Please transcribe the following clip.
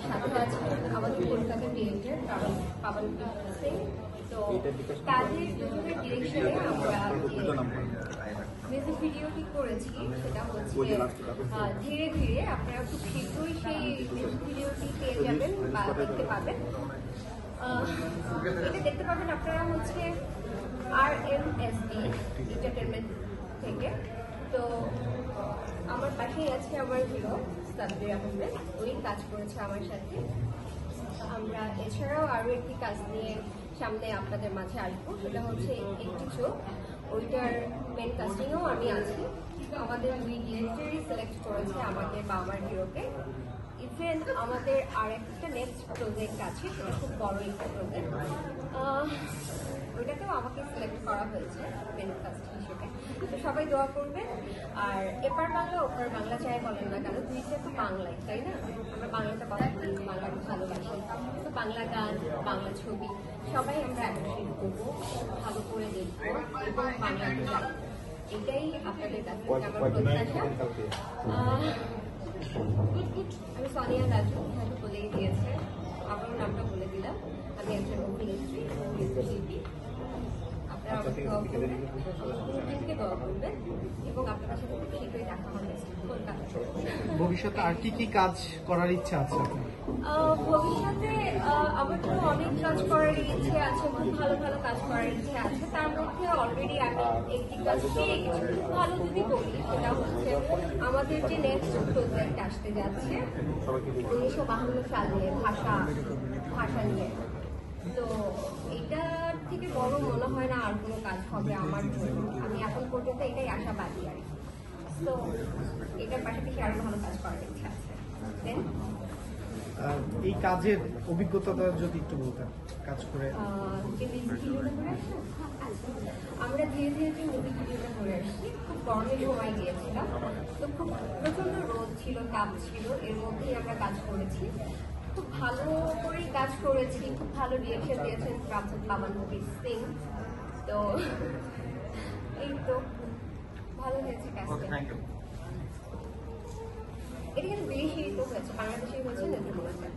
সাথে আছে আমাদের কলকাতার ডিরেক্টর পাবন সিং। তো তাদের দুজনের ডিরেকশনে আমরা মিউজিক ভিডিওটি করেছি, সেটা হচ্ছে ধীরে ধীরে। আপনারা খুব শীঘ্রই সেই মিউজিক ভিডিওটি পেয়ে যাবেন বা দেখতে পাবেন। এটা দেখতে পাবেন আপনারা হচ্ছে RMSD এন্টারটেনমেন্ট থেকে। তো আমার পাশেই আছে আমার হিরো সাব্বির আহমেদ, ওই কাজ করেছে আমার সাথে। আমরা এছাড়াও আরও একটি কাজ নিয়ে সামনে আপনাদের মাঝে আসবো, সেটা হচ্ছে একটি চোখ। ওইটার মেন কাস্টিংয়েও আমি আছি। আমাদের দুই ডিরেক্টরই সিলেক্ট করেছে আমাদের বা আমার হিরোকে। ইভেন আমাদের আর একটা নেক্সট প্রজেক্ট আছে, সেটা খুব বড় একটা প্রজেক্ট, ওইটাকেও আমাকে সিলেক্ট করা হয়েছে মেন কাস্ট হিসেবে। তো সবাই দোয়া করবেন। আর এপার বাংলা ওপার বাংলা চাই বলেন না কেন, দুইটা তো বাংলায়, তাই না? আমরা বাংলাটা কথা বলি, বাংলাকে ভালোবাসি। তো বাংলা গান, বাংলা ছবি সবাই আমরা অ্যাপ্রিসিয়েট করবো, ভালো করে দেখবো এবং বাংলাতে যাই, এটাই আপনাদের কাছে আমার প্রত্যাশা। আমি সোনিয়া রাজু, হয়তো বলেই দিয়েছে, আমার নামটা বলে দিলাম। আমি একজন অভিনেত্রী এবং নৃত্যশিল্পী। আপনারা আমাকে দোয়া করবেন, আমার দোয়া করবেন এবং আপনাদের সাথে খুব শীঘ্রই দেখা হবে কলকাতা। ভবিষ্যতে আর কি কি কাজ করার ইচ্ছা আছে? ভবিষ্যতে আমার তো অনেক কাজ করার ইচ্ছে আছে, খুব ভালো ভালো কাজ করার ইচ্ছে আছে। তার মধ্যে অলরেডি আমি একটি কাজ পেয়ে গেছি, খুব ভালো যদি বলি, সেটা হচ্ছে আমাদের যে নেক্সট প্রজেক্ট আসতে যাচ্ছে 1952 সাল নিয়ে, ভাষা নিয়ে। তো এইটার থেকে বড় মনে হয় না আর কোনো কাজ হবে আমার জন্য। আমি এখন পর্যন্ত এটাই আশাবাদী আর কি। তো এটার পাশাপাশি আরো ভালো কাজ করার ইচ্ছা আছে। এই কাজের অভিজ্ঞতাটা যদি একটু বলতেন, কাজ করে। আমরা ধীরে ধীরে যে মুভি ভিডিওটা করে আসছি, খুব গরমের সময় গিয়েছিলাম। তো খুব প্রচন্ড রোদ ছিল, তাপ ছিল, এর মধ্যেই আমরা কাজ করেছি। খুব ভালো করেই কাজ করেছি, খুব ভালো রিয়েকশন দিয়েছেন পাবন সিং। তো এই তো ভালো হয়েছে কাজটা। এটা কিন্তু বিদেশি তো হয়েছে, বাংলাদেশি হয়েছে নেত্রকোনাতে।